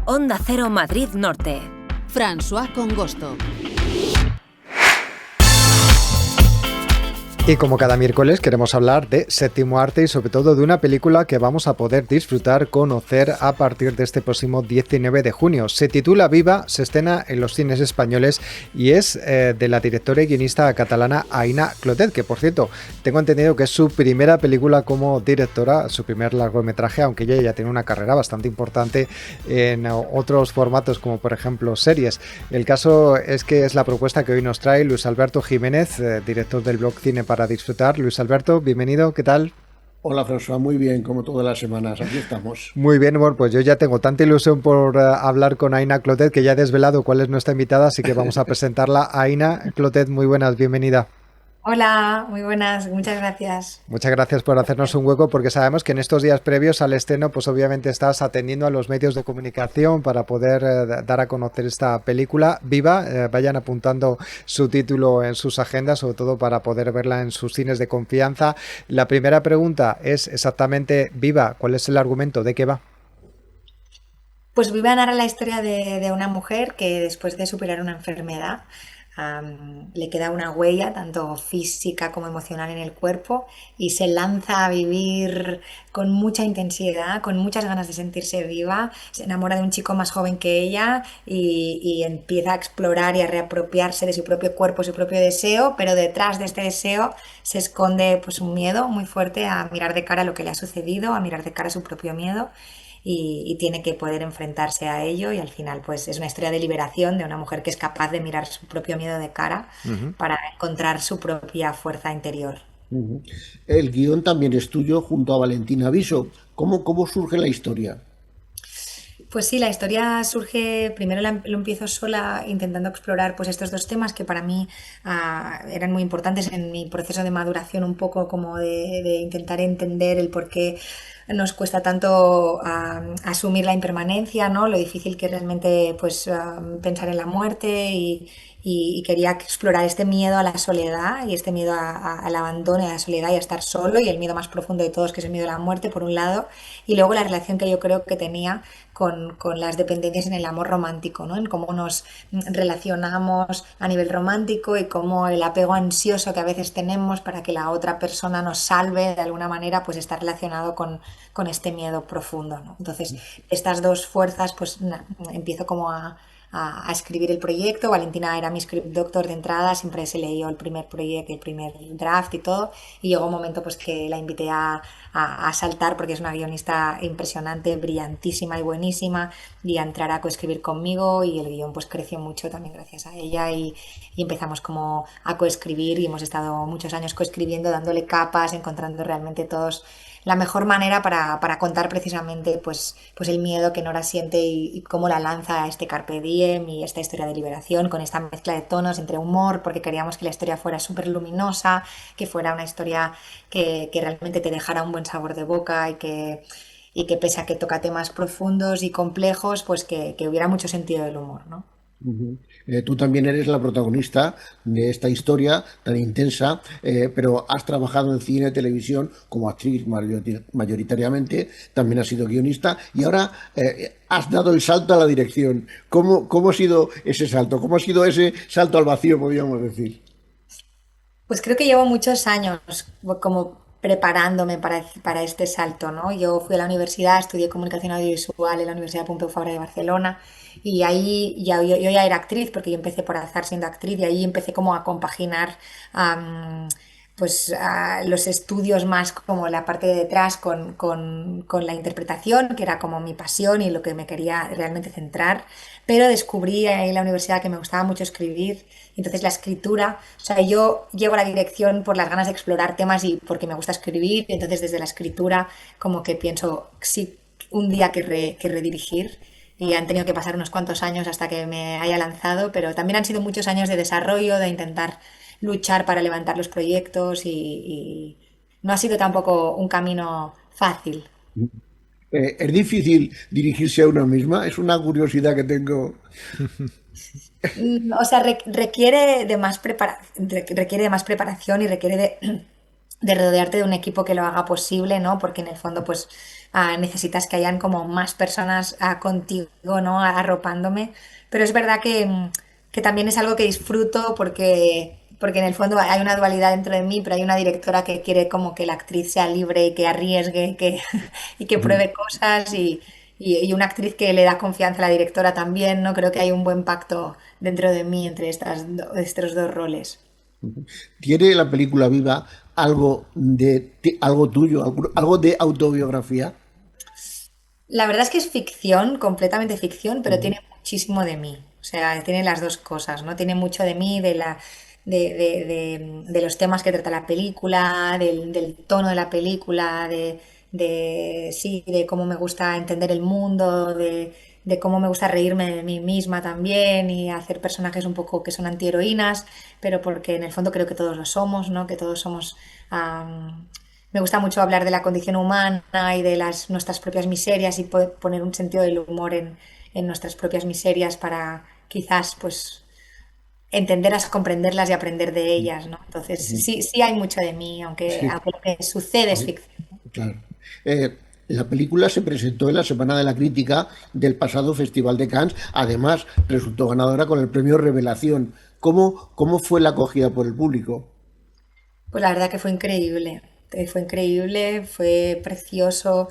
Onda Cero Madrid Norte. François Congosto. Y como cada miércoles queremos hablar de séptimo arte y sobre todo de una película que vamos a poder disfrutar, conocer a partir de este próximo 19 de junio. Se titula Viva, se estrena en los cines españoles y es de la directora y guionista catalana Aina Clotet, que por cierto tengo entendido que es su primera película como directora, su primer largometraje, aunque ella ya tiene una carrera bastante importante en otros formatos como por ejemplo series. El caso es que es la propuesta que hoy nos trae Luis Alberto Jiménez, director del blog Cine para Disfrutar. Luis Alberto, bienvenido, ¿qué tal? Hola François, muy bien, como todas las semanas, aquí estamos. Muy bien, bueno, pues yo ya tengo tanta ilusión por hablar con Aina Clotet que ya he desvelado cuál es nuestra invitada, así que vamos a presentarla. Aina Clotet, muy buenas, bienvenida. Hola, muy buenas, muchas gracias. Muchas gracias por hacernos un hueco, porque sabemos que en estos días previos al estreno, pues obviamente estás atendiendo a los medios de comunicación para poder dar a conocer esta película. Viva, vayan apuntando su título en sus agendas, sobre todo para poder verla en sus cines de confianza. La primera pregunta es exactamente, Viva, ¿cuál es el argumento? ¿De qué va? Pues Viva narra la historia de una mujer que después de superar una enfermedad le queda una huella tanto física como emocional en el cuerpo y se lanza a vivir con mucha intensidad, con muchas ganas de sentirse viva, se enamora de un chico más joven que ella y empieza a explorar y a reapropiarse de su propio cuerpo, su propio deseo, pero detrás de este deseo se esconde pues un miedo muy fuerte a mirar de cara lo que le ha sucedido, a mirar de cara su propio miedo. Y tiene que poder enfrentarse a ello y al final pues es una historia de liberación de una mujer que es capaz de mirar su propio miedo de cara para encontrar su propia fuerza interior. El guión también es tuyo junto a Valentina Viso. ¿Cómo surge la historia? Pues sí, la historia surge, primero lo empiezo sola intentando explorar pues estos dos temas que para mí eran muy importantes en mi proceso de maduración, un poco como de intentar entender el por qué nos cuesta tanto asumir la impermanencia, ¿no? Lo difícil que es realmente pues, pensar en la muerte y quería explorar este miedo a la soledad y este miedo al abandono y a la soledad y a estar solo y el miedo más profundo de todos que es el miedo a la muerte por un lado y luego la relación que yo creo que tenía con las dependencias en el amor romántico, ¿no? En cómo nos relacionamos a nivel romántico y cómo el apego ansioso que a veces tenemos para que la otra persona nos salve de alguna manera pues está relacionado con este miedo profundo, ¿no? Entonces estas dos fuerzas pues empiezo como a escribir el proyecto. Valentina era mi script doctor de entrada, siempre se leyó el primer proyecto, el primer draft y todo, y llegó un momento pues que la invité a saltar porque es una guionista impresionante, brillantísima y buenísima, y a entrar a coescribir conmigo y el guión pues creció mucho también gracias a ella y empezamos como a coescribir y hemos estado muchos años coescribiendo, dándole capas, encontrando realmente todos la mejor manera para contar precisamente pues el miedo que Nora siente y cómo la lanza a este carpe diem y esta historia de liberación con esta mezcla de tonos entre humor, porque queríamos que la historia fuera súper luminosa, que fuera una historia que realmente te dejara un buen sabor de boca y que pese a que toca temas profundos y complejos, pues que hubiera mucho sentido del humor, ¿no? Tú también eres la protagonista de esta historia tan intensa, pero has trabajado en cine, televisión como actriz mayoritariamente, también has sido guionista y ahora has dado el salto a la dirección. ¿Cómo ha sido ese salto? ¿Cómo ha sido ese salto al vacío, podríamos decir? Pues creo que llevo muchos años como preparándome para este salto, ¿no? Yo fui a la universidad, estudié comunicación audiovisual en la Universidad Pompeu Fabra de Barcelona y ahí yo ya era actriz porque yo empecé por azar siendo actriz y ahí empecé como a compaginar pues los estudios más como la parte de detrás con la interpretación, que era como mi pasión y lo que me quería realmente centrar, pero descubrí en la universidad que me gustaba mucho escribir, entonces la escritura, o sea, yo llego a la dirección por las ganas de explorar temas y porque me gusta escribir, entonces desde la escritura como que pienso, sí, un día querré dirigir y han tenido que pasar unos cuantos años hasta que me haya lanzado, pero también han sido muchos años de desarrollo, de intentar luchar para levantar los proyectos y no ha sido tampoco un camino fácil. ¿Es difícil dirigirse a una misma? Es una curiosidad que tengo. O sea, requiere de más preparación y requiere de rodearte de un equipo que lo haga posible, ¿no? Porque en el fondo, pues necesitas que hayan como más personas contigo, ¿no? Arropándome. Pero es verdad que también es algo que disfruto porque en el fondo hay una dualidad dentro de mí, pero hay una directora que quiere como que la actriz sea libre y que arriesgue y que Ujú. pruebe cosas y una actriz que le da confianza a la directora también, ¿no? Creo que hay un buen pacto dentro de mí entre estos dos roles. ¿Tiene la película Viva algo tuyo, algo de autobiografía? La verdad es que es ficción, completamente ficción, pero Ujú. tiene muchísimo de mí. O sea, tiene las dos cosas, ¿no? Tiene mucho de mí, de los temas que trata la película, del tono de la película, sí, de cómo me gusta entender el mundo, de cómo me gusta reírme de mí misma también y hacer personajes un poco que son antiheroínas, pero porque en el fondo creo que todos lo somos, ¿no? Que todos somos... me gusta mucho hablar de la condición humana y de nuestras propias miserias y poner un sentido del humor en nuestras propias miserias para quizás pues entenderlas, comprenderlas y aprender de ellas, ¿no? Entonces Ujú. sí, sí hay mucho de mí, Sí, aunque lo que sucede es ficción. claro. La película se presentó en la Semana de la Crítica del pasado Festival de Cannes. Además, resultó ganadora con el premio Revelación. ¿Cómo fue la acogida por el público? Pues la verdad que fue increíble, fue precioso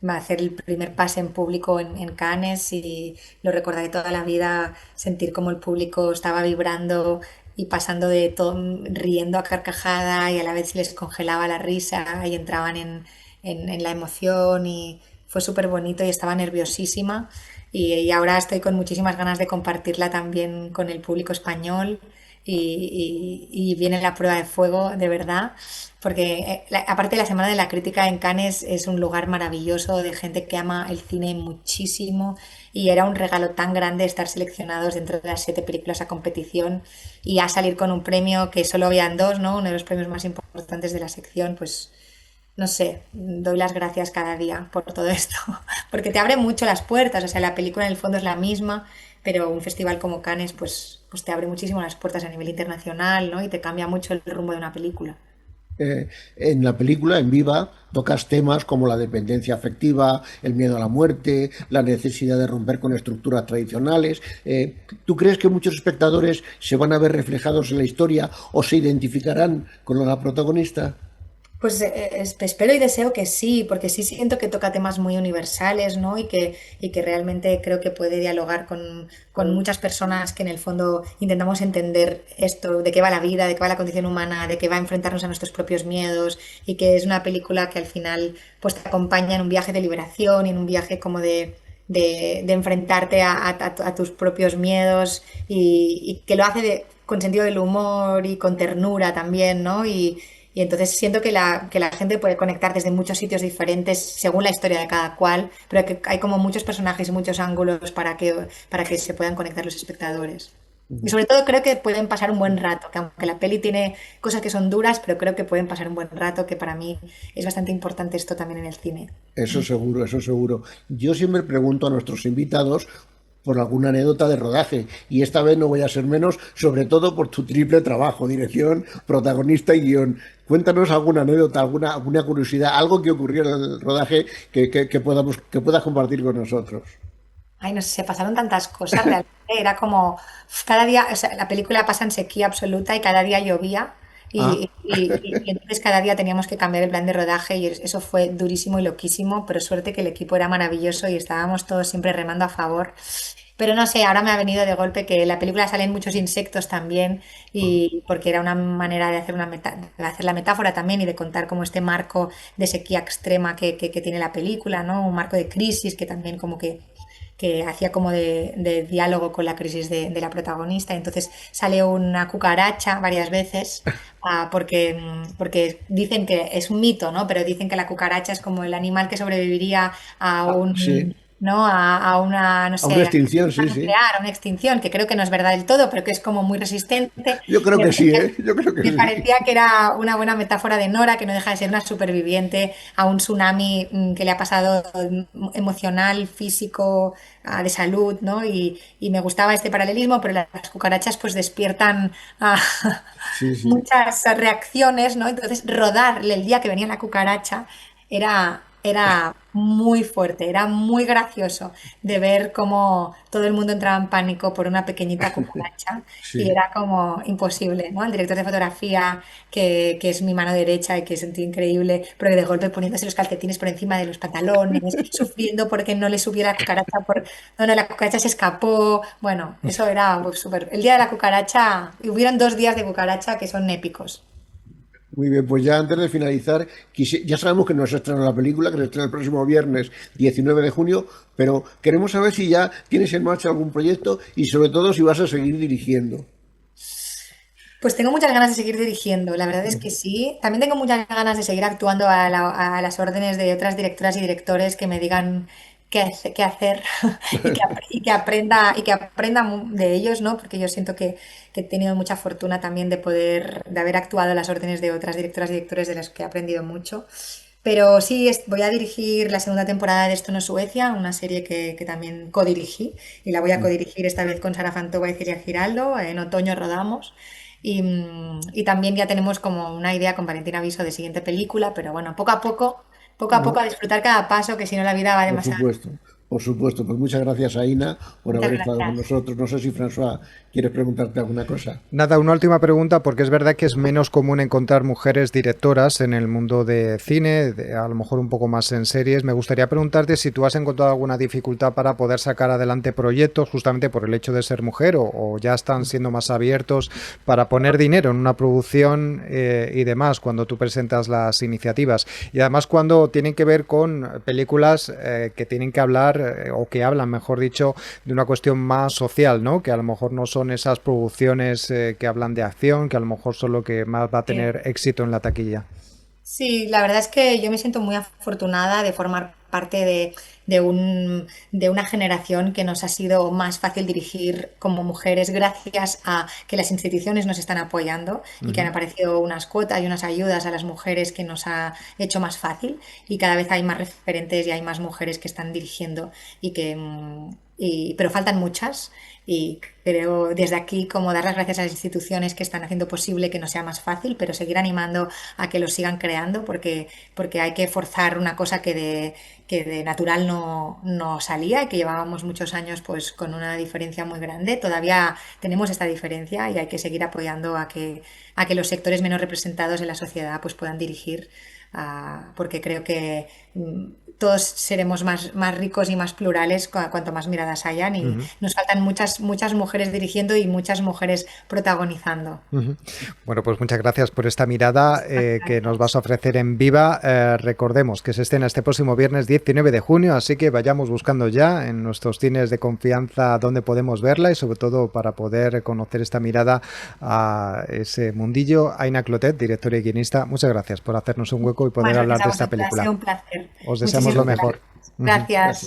hacer el primer pase en público en Cannes y lo recordaré toda la vida, sentir como el público estaba vibrando y pasando de todo, riendo a carcajada y a la vez se les congelaba la risa y entraban en la emoción y fue súper bonito y estaba nerviosísima y ahora estoy con muchísimas ganas de compartirla también con el público español y viene la prueba de fuego de verdad, porque aparte la Semana de la Crítica en Cannes es un lugar maravilloso de gente que ama el cine muchísimo y era un regalo tan grande estar seleccionados dentro de las 7 películas a competición y a salir con un premio que solo habían dos, ¿no? Uno de los premios más importantes de la sección, pues no sé, doy las gracias cada día por todo esto, porque te abre mucho las puertas, o sea, la película en el fondo es la misma, pero un festival como Cannes pues te abre muchísimo las puertas a nivel internacional, ¿no? Y te cambia mucho el rumbo de una película. En la película, en Viva, tocas temas como la dependencia afectiva, el miedo a la muerte, la necesidad de romper con estructuras tradicionales. ¿Tú crees que muchos espectadores se van a ver reflejados en la historia o se identificarán con la protagonista? Pues espero y deseo que sí, porque sí siento que toca temas muy universales, ¿no? Y que realmente creo que puede dialogar con muchas personas que en el fondo intentamos entender esto, de qué va la vida, de qué va la condición humana, de qué va a enfrentarnos a nuestros propios miedos y que es una película que al final pues te acompaña en un viaje de liberación y en un viaje como de enfrentarte a tus propios miedos y que lo hace con sentido del humor y con ternura también, ¿no? Y entonces siento que la gente puede conectar desde muchos sitios diferentes según la historia de cada cual, pero que hay como muchos personajes y muchos ángulos para que se puedan conectar los espectadores. Y sobre todo creo que pueden pasar un buen rato, que aunque la peli tiene cosas que son duras, pero creo que pueden pasar un buen rato, que para mí es bastante importante esto también en el cine. Eso seguro, eso seguro. Yo siempre pregunto a nuestros invitados por alguna anécdota de rodaje y esta vez no voy a ser menos, sobre todo por tu triple trabajo, dirección, protagonista y guión. Cuéntanos alguna anécdota, alguna curiosidad, algo que ocurrió en el rodaje que puedas compartir con nosotros. Ay, no sé, se pasaron tantas cosas, realmente era como cada día, o sea, la película pasa en sequía absoluta y cada día llovía Ah, y entonces cada día teníamos que cambiar el plan de rodaje y eso fue durísimo y loquísimo, pero suerte que el equipo era maravilloso y estábamos todos siempre remando a favor. Pero no sé, ahora me ha venido de golpe que en la película salen muchos insectos también y porque era una manera de hacer, de hacer la metáfora también y de contar como este marco de sequía extrema que tiene la película, ¿no? Un marco de crisis que también como que hacía como de diálogo con la crisis de la protagonista. Entonces sale una cucaracha varias veces, porque dicen que es un mito, ¿no? Pero dicen que la cucaracha es como el animal que sobreviviría a sí. ¿no? A una, no A una sé, extinción, a sí, sí. nuclear, a una extinción, que creo que no es verdad del todo, pero que es como muy resistente. Yo creo Me que sí, parecía, ¿eh? Yo creo que me sí. parecía que era una buena metáfora de Nora, que no deja de ser una superviviente a un tsunami que le ha pasado emocional, físico, de salud, ¿no? Y me gustaba este paralelismo, pero las cucarachas pues despiertan Sí, sí. muchas reacciones, ¿no? Entonces, rodarle el día que venía la cucaracha era muy fuerte, era muy gracioso de ver cómo todo el mundo entraba en pánico por una pequeñita cucaracha y Sí. era como imposible, ¿no? El director de fotografía, que es mi mano derecha y que sentí increíble, pero que de golpe poniéndose los calcetines por encima de los pantalones, sufriendo porque no le subió la cucaracha, donde la cucaracha se escapó. Bueno, eso era pues, súper. El día de la cucaracha, hubieron 2 días de cucaracha que son épicos. Muy bien, pues ya antes de finalizar, ya sabemos que no se estrena la película, que se estrena el próximo viernes 19 de junio, pero queremos saber si ya tienes en marcha algún proyecto y sobre todo si vas a seguir dirigiendo. Pues tengo muchas ganas de seguir dirigiendo, la verdad es que sí. También tengo muchas ganas de seguir actuando a las órdenes de otras directoras y directores que me digan qué hacer y que aprenda de ellos, ¿no? Porque yo siento que he tenido mucha fortuna también de haber actuado a las órdenes de otras directoras y directores de las que he aprendido mucho. Pero sí, voy a dirigir la segunda temporada de Esto no es Suecia, una serie que también codirigí y la voy a codirigir esta vez con Sara Fantova y Ciria Giraldo. En otoño rodamos. Y también ya tenemos como una idea con Valentina Viso de siguiente película, pero bueno, poco a poco a No, disfrutar cada paso, que si no la vida va por demasiado. supuesto, por supuesto. Pues muchas gracias, Aina, por Muchas haber estado con gracias. nosotros. No sé si François quieres preguntarte alguna cosa. Nada, una última pregunta, porque es verdad que es menos común encontrar mujeres directoras en el mundo de cine, a lo mejor un poco más en series. Me gustaría preguntarte si tú has encontrado alguna dificultad para poder sacar adelante proyectos justamente por el hecho de ser mujer o ya están siendo más abiertos para poner dinero en una producción y demás cuando tú presentas las iniciativas. Y además cuando tienen que ver con películas que tienen que hablar o que hablan, mejor dicho, de una cuestión más social, ¿no? Que a lo mejor no son esas producciones que hablan de acción, que a lo mejor son lo que más va a Sí. tener éxito en la taquilla. Sí, la verdad es que yo me siento muy afortunada de formar parte de una generación que nos ha sido más fácil dirigir como mujeres gracias a que las instituciones nos están apoyando y que han aparecido unas cuotas y unas ayudas a las mujeres que nos ha hecho más fácil y cada vez hay más referentes y hay más mujeres que están dirigiendo pero faltan muchas y creo desde aquí como dar las gracias a las instituciones que están haciendo posible que no sea más fácil, pero seguir animando a que lo sigan creando porque hay que forzar una cosa que de natural no salía y que llevábamos muchos años pues con una diferencia muy grande. Todavía tenemos esta diferencia y hay que seguir apoyando a que los sectores menos representados en la sociedad pues puedan dirigir, porque creo que todos seremos más ricos y más plurales cuanto más miradas hayan y nos faltan muchas mujeres dirigiendo y muchas mujeres protagonizando. Bueno, pues muchas gracias por esta mirada que nos vas a ofrecer en Viva. Recordemos que se estrena este próximo viernes 19 de junio, así que vayamos buscando ya en nuestros cines de confianza dónde podemos verla y sobre todo para poder conocer esta mirada a ese mundillo. Aina Clotet, directora y guionista, muchas gracias por hacernos un hueco y poder Más hablar gracias a de esta vosotras, ha película. sido un placer. Os deseamos lo Muchísimas mejor. gracias. Gracias.